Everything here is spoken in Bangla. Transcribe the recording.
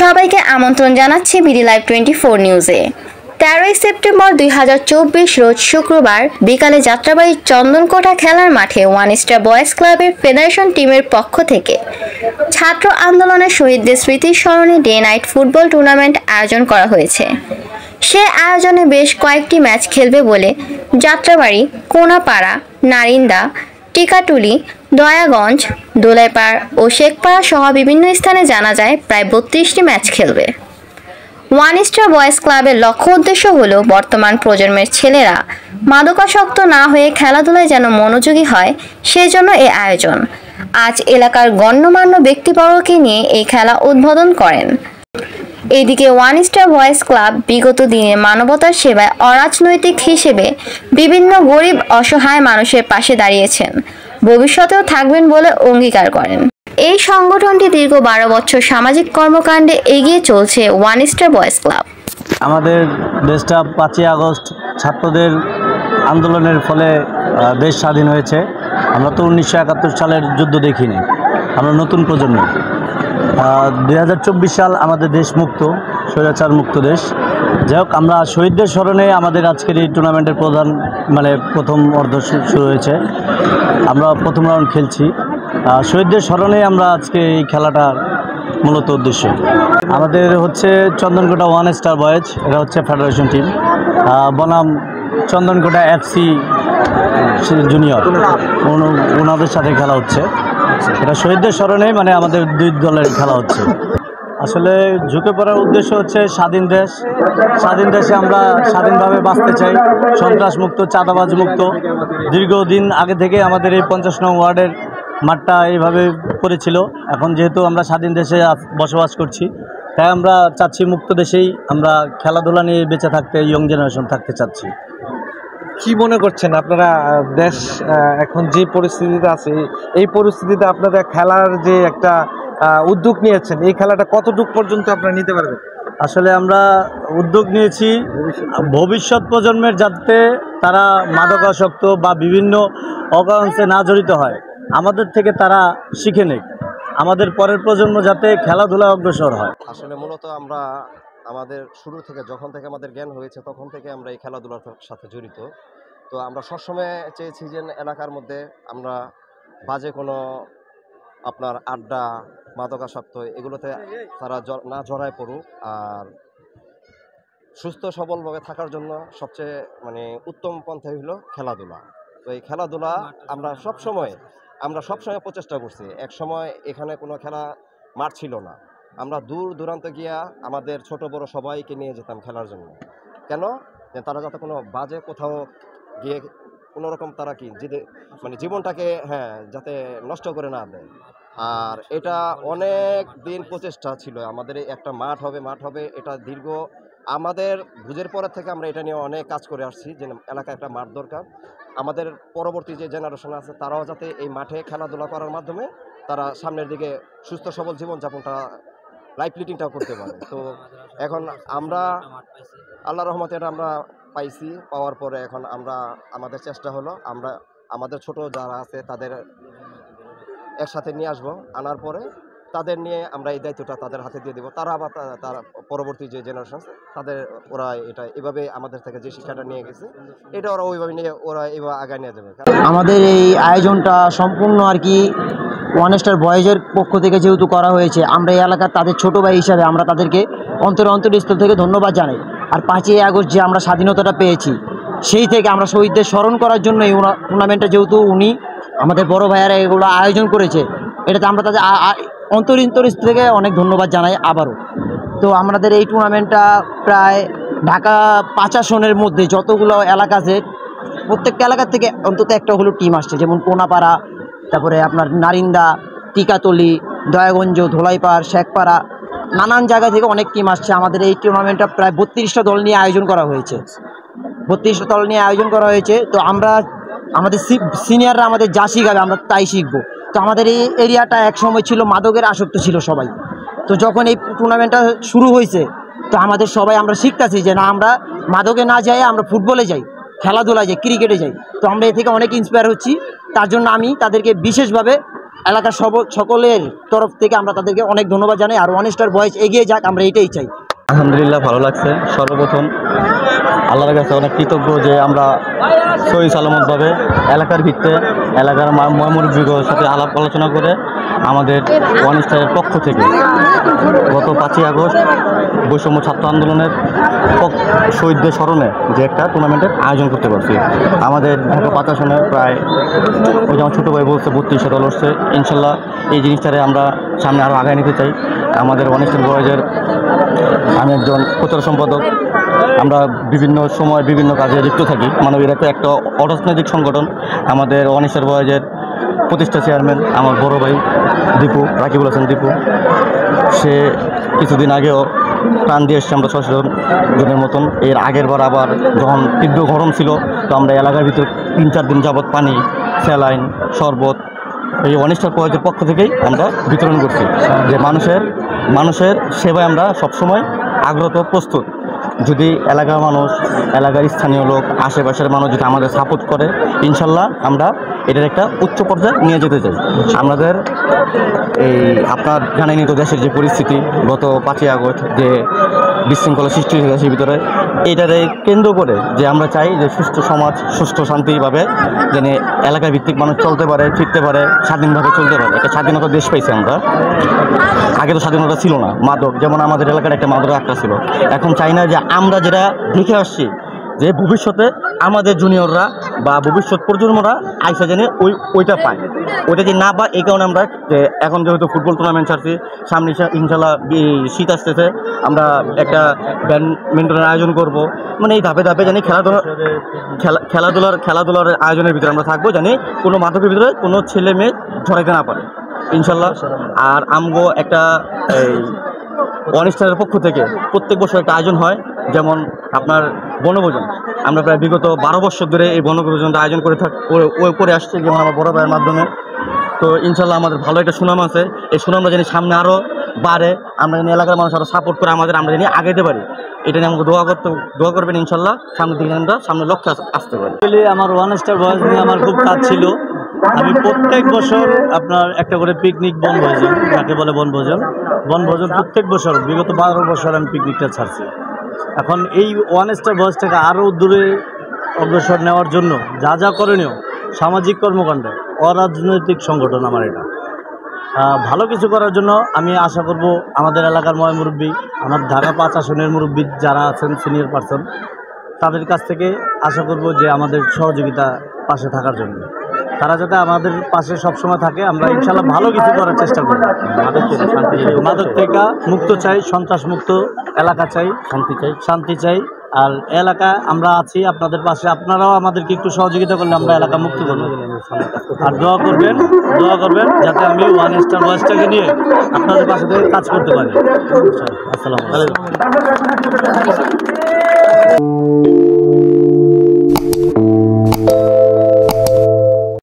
সবাইকে আমন্ত্রণ জানাচ্ছি বিডি লাইভ 24 নিউজে। 13 সেপ্টেম্বর 2024 রোজ শুক্রবার বিকালে যাত্রাবাড়ির চন্দনকোটা খেলার মাঠে ওয়ান স্টার বয়েজ ক্লাবের ফেডারেশন টিমের পক্ষ থেকে ছাত্র আন্দোলনের শহীদদের স্মৃতির স্মরণে ডে নাইট ফুটবল টুর্নামেন্ট আয়োজন করা হয়েছে। সে আয়োজনে বেশ কয়েকটি ম্যাচ খেলবে বলে যাত্রাবাড়ি, কোনাপাড়া, নারিন্দা, টিকাটুলি, দয়াগঞ্জ, দোলাইপাড় ও শেখপাড়া সহ বিভিন্ন স্থানে জানা যায় প্রায় 32টি ম্যাচ খেলবে। ওয়ান স্টার বয়েজ ক্লাবের লক্ষ্য উদ্দেশ্য হলো বর্তমান প্রজন্মের ছেলেরা মাদকাসক্ত না হয়ে খেলাধুলায় যেন মনোযোগী হয়, সেজন্য এই আয়োজন। আজ এলাকার গণ্যমান্য ব্যক্তিবর্গকে নিয়ে এই খেলা উদ্বোধন করেন। এদিকে ওয়ান স্টার বয়েজ ক্লাব বিগত দিনে মানবতার সেবায় অরাজনৈতিক হিসেবে বিভিন্ন গরিব অসহায় মানুষের পাশে দাঁড়িয়েছেন, ভবিষ্যতেও থাকবেন বলে অঙ্গীকার করেন। এই সংগঠনটি দীর্ঘ 12 বছর সামাজিক কর্মকাণ্ডে এগিয়ে চলছে ওয়ান স্টার বয়েজ ক্লাব। আমাদের দেশটা 5ই আগস্ট ছাত্রদের আন্দোলনের ফলে দেশ স্বাধীন হয়েছে। আমরা তো 1971 সালের যুদ্ধ দেখিনি, আমরা নতুন প্রজন্ম। 2024 সাল আমাদের দেশ মুক্ত, স্বৈরাচার মুক্ত দেশ। যাই হোক, আমরা শহীদদের স্মরণে আমাদের আজকের এই টুর্নামেন্টের প্রথম অর্ধ শুরু হয়েছে। আমরা প্রথম রাউন্ড খেলছি। শহীদদের স্মরণে আমরা আজকে এই খেলাটার মূলত উদ্দেশ্য আমাদের হচ্ছে চন্দনকোটা ওয়ান স্টার বয়েজ, এটা হচ্ছে ফেডারেশন টিম, বনাম চন্দনকোটা এফসি জুনিয়র, ওনাদের সাথে খেলা হচ্ছে। এটা শহীদদের স্মরণে মানে আমাদের দুই দলের খেলা হচ্ছে। আসলে ঝুঁকে পড়ার উদ্দেশ্য হচ্ছে স্বাধীন দেশে আমরা স্বাধীনভাবে বাঁচতে চাই, সন্ত্রাস মুক্ত, চাঁদাবাজ মুক্ত। দীর্ঘদিন আগে থেকে আমাদের এই 50 নং ওয়ার্ডের মাঠটা এইভাবে করেছিল। এখন যেহেতু আমরা স্বাধীন দেশে বসবাস করছি, তাই আমরা চাচ্ছি মুক্ত দেশেই আমরা খেলাধুলা নিয়ে বেঁচে থাকতে, ইয়ং জেনারেশন থাকতে চাচ্ছি। কি মনে করছেন আপনারা, দেশ এখন যে পরিস্থিতিতে আছে, এই পরিস্থিতিতে আপনারা খেলার যে একটা উদ্যোগ নিয়েছেন, এই খেলাটা কতটুকু পর্যন্ত আপনারা নিতে পারবেন? আসলে আমরা উদ্যোগ নিয়েছি ভবিষ্যৎ প্রজন্মের যাতে তারা মাদকাসক্ত বা বিভিন্ন অকারণে না জড়িত হয়, আমাদের থেকে তারা শিখে নেয়, আমাদের পরের প্রজন্ম যাতে খেলাধুলা অগ্রসর হয়। আসলে মূলত আমরা আমাদের শুরু থেকে, যখন থেকে আমাদের জ্ঞান হয়েছে তখন থেকে আমরা এই খেলাধুলার সাথে জড়িত। তো আমরা সবসময় চেয়েছি যে এলাকার মধ্যে আমরা বাজে কোনো আপনার আড্ডা, মাদকাসক্ত এগুলোতে তারা না জড়ায় পড়ুক, আর সুস্থ সবলভাবে থাকার জন্য সবচেয়ে উত্তম পন্থাই হলো খেলাধুলা। তো এই খেলাধুলা আমরা সবসময় প্রচেষ্টা করছি। এক সময় এখানে কোনো খেলা মাঠ ছিল না, আমরা দূর দূরান্তে গিয়া আমাদের ছোট বড় সবাইকে নিয়ে যেতাম খেলার জন্য। কেন? যে তারা যাতে কোনো বাজে কোথাও গিয়ে কোনোরকম তারা জীবনটাকে যাতে নষ্ট করে না দেয়। আর এটা অনেক দিন প্রচেষ্টা ছিল আমাদের, একটা মাঠ হবে এটা দীর্ঘ আমাদের বুঝের পরের থেকে আমরা এটা নিয়ে অনেক কাজ করে আসছি যে এলাকায় একটা মাঠ দরকার। আমাদের পরবর্তী যে জেনারেশন আছে তারাও যাতে এই মাঠে খেলাধুলা করার মাধ্যমে তারা সামনের দিকে সুস্থ সবল জীবনযাপনটা, লাইফ লিডিংটাও করতে পারে। তো এখন আমরা আল্লাহর রহমতে এটা আমরা পাইছি, পাওয়ার পরে এখন আমাদের চেষ্টা হলো আমরা আমাদের ছোট যারা আছে তাদের একসাথে নিয়ে আসবো, আনার পরে তাদের নিয়ে আমরা এই দায়িত্বটা তাদের হাতে দিয়ে দেবো। তারা আবার তারা পরবর্তী যে জেনারেশন আছে ওরা এটা এভাবে আমাদের থেকে যে শিক্ষাটা নিয়ে গেছে এটা ওরা ওইভাবে নিয়ে ওরা এভাবে আগায় নিয়ে যাবে। আমাদের এই আয়োজনটা সম্পূর্ণ আর কি ওয়ান স্টার বয়েজের পক্ষ থেকে যেহেতু করা হয়েছে, আমরা এই এলাকার তাদের ছোটো ভাই হিসাবে আমরা তাদেরকে অন্তরস্থল থেকে ধন্যবাদ জানাই। আর 5ই আগস্ট যে আমরা স্বাধীনতাটা পেয়েছি, সেই থেকে আমরা শহীদদের স্মরণ করার জন্য এই টুর্নামেন্টটা যেহেতু উনি আমাদের বড় ভাইয়ারা এগুলো আয়োজন করেছে, এটাতে আমরা তাদের অন্তরস্থল থেকে অনেক ধন্যবাদ জানাই আবারও। তো আমাদের এই টুর্নামেন্টটা প্রায় ঢাকা 5 আসনের মধ্যে যতগুলো এলাকা আছে, প্রত্যেকটা এলাকার থেকে অন্তত একটা হলো টিম আসছে, যেমন কোনাপাড়া, তারপরে আপনার নারিন্দা, টিকাতলি, দয়াগঞ্জ, ধোলাইপাড়, শেখপাড়া, নানান জায়গা থেকে অনেক টিম আসছে। আমাদের এই টুর্নামেন্টটা প্রায় 32টা দল নিয়ে আয়োজন করা হয়েছে। 32টা দল নিয়ে আয়োজন করা হয়েছে। তো আমাদের সিনিয়ররা আমাদের যা শিখাবে আমরা তাই শিখবো। তো আমাদের এই এরিয়াটা এক সময় ছিল মাদকের আসক্ত ছিল সবাই। তো যখন এই টুর্নামেন্টটা শুরু হয়েছে, তো আমাদের সবাই আমরা শিখতেছি যে না, আমরা মাদকে না যাই, আমরা ফুটবলে যাই, খেলাধুলায় যাই, ক্রিকেটে যাই। তো আমরা এ থেকে অনেক ইন্সপায়ার হচ্ছি। তার জন্য আমি তাদেরকে বিশেষভাবে এলাকার সকলের তরফ থেকে আমরা তাদেরকে অনেক ধন্যবাদ জানাই। আর ওয়ান স্টার বয়েজ এগিয়ে যাক, আমরা এটাই চাই। আলহামদুলিল্লাহ, ভালো লাগছে। সর্বপ্রথম আল্লাহর কাছে অনেক কৃতজ্ঞ যে আমরা সহি সালামতভাবে এলাকার ভিত্তিতে এলাকার মুরব্বিদের সাথে আলাপ আলোচনা করে আমাদের ওয়ান স্টারের পক্ষ থেকে গত 5ই আগস্ট বৈষম্য ছাত্র আন্দোলনের শহীদদের স্মরণে যে একটা টুর্নামেন্টের আয়োজন করতে পারছি। আমাদের ঢাকা 5 আসনে প্রায় ওই যে আমার ছোটো ভাই বলছে 32টা দল হচ্ছে। ইনশাল্লাহ এই জিনিসটারে আমরা সামনে আরও আগায় নিতে চাই। আমাদের ওয়ান স্টার বয়েজের আমি একজন প্রচার সম্পাদক। আমরা বিভিন্ন সময় বিভিন্ন কাজে যুক্ত থাকি। মানবীর একটা অরাজনৈতিক সংগঠন। আমাদের ওয়ান স্টার বয়েজের প্রতিষ্ঠা চেয়ারম্যান আমার বড় ভাই দীপু, রাকিবুল হাসান দীপু, সে কিছুদিন আগেও প্রাণ দিয়ে এসছে আমরা 600 জনের মতন। এর আগের বার আবার যখন তীব্র গরম ছিল, তো আমরা এলাকার ভিতরে 3-4 দিন যাবৎ পানি, স্যালাইন, শরবত এই ওয়ান স্টার বয়েজের পক্ষ থেকেই আমরা বিতরণ করছি। যে মানুষের সেবায় আমরা সবসময় আগ্রহ প্রস্তুত। যদি এলাকার মানুষ, এলাকার স্থানীয় লোক, আশেপাশের মানুষ যদি আমাদের সাপোর্ট করে, ইনশাল্লাহ আমরা এটার একটা উচ্চ পর্যায়ে নিয়ে যেতে চাই। আমাদের এই আপনার জানেনই তো দেশের যে পরিস্থিতি, গত 5ই আগস্ট যে বিশৃঙ্খলা সৃষ্টি হয়েছে দেশের ভিতরে, এইটারে কেন্দ্র করে যে আমরা চাই যে সুস্থ সমাজ, সুস্থ শান্তিভাবে যেন এলাকা ভিত্তিক মানুষ চলতে পারে, ফিরতে পারে, স্বাধীনভাবে চলতে পারে। একটা স্বাধীনতা দেশ পাইছি আমরা। আগে তো স্বাধীনতা ছিল না। মাদক, যেমন আমাদের এলাকার একটা মাদক আখড়া ছিল। এখন চাই না যে আমরা যেটা দেখে আসছি যে ভবিষ্যতে আমাদের জুনিয়ররা বা ভবিষ্যৎ প্রজন্মরা আইসা জেনে ওইটা পায়, ওইটা যে না পায়। এই কারণে আমরা এখন যেহেতু ফুটবল টুর্নামেন্ট ছাড়ছি, সামনে ইনশাল্লাহ শীত আসতেছে, আমরা একটা ব্যাডমিন্টনের আয়োজন করব। মানে এই ধাপে ধাপে জানি খেলাধুলার আয়োজনের ভিতরে আমরা থাকবো, জানি কোনো মাদকের ভিতরে কোনো ছেলে মেয়ে ঝরাইতে না পারে ইনশাল্লাহ। আর আমগো একটা এই ওয়ান স্টারের পক্ষ থেকে প্রত্যেক বছর একটা আয়োজন হয়, যেমন আপনার বনভোজন। আমরা প্রায় বিগত 12 বছর ধরে এই বনভোজনটা আয়োজন করে আসছি, যেমন আমার বড় ভাইয়ের মাধ্যমে। তো ইনশাল্লাহ আমাদের ভালো একটা সুনাম আছে। এই সুনামটা জানি সামনে আরও বাড়ে, আমরা জানি এলাকার মানুষ আরও সাপোর্ট করে আমরা জানি আগাইতে পারি। এটা নিয়ে আমাকে দোয়া করবেন। ইনশাল্লাহ সামনের দিকে আমরা সামনে লক্ষ্যে আসতে পারি। আমার ওয়ান স্টার বয়েজ নিয়ে আমার খুব কাজ ছিল। আমি প্রত্যেক বছর আপনার একটা করে পিকনিক বনভোজন, যাকে বলে বনভোজন প্রত্যেক বছর বিগত 12 বছর আমি পিকনিকটা ছাড়ছি। এখন এই ওয়ান স্টার বয়েজটাকে আরও দূরে অগ্রসর নেওয়ার জন্য যা যা করণীয় সামাজিক কর্মকাণ্ডে, অরাজনৈতিক সংগঠন আমার এটা, ভালো কিছু করার জন্য আমি আশা করব আমাদের এলাকার মুরব্বী, আমার ঢাকা 5 আসনের মুরব্বী যারা আছেন, সিনিয়র পারসন, তাদের কাছ থেকে আশা করব যে আমাদের সহযোগিতা পাশে থাকার জন্য। তারা যাতে আমাদের পাশে সবসময় থাকে, আমরা ইনশাল্লাহ ভালো কিছু করার চেষ্টা করব। মাদক থেকে মুক্ত চাই, সন্ত্রাস মুক্ত এলাকা চাই, শান্তি চাই। আর এলাকায় আমরা আছি আপনাদের পাশে, আপনারাও আমাদেরকে একটু সহযোগিতা করলে আমরা এলাকা মুক্ত করব। আর দোয়া করবেন যাতে আমি ওয়ান স্টার বয়েজটাকে নিয়ে আপনাদের পাশে থেকে কাজ করতে পারি। আসসালামু আলাইকুম।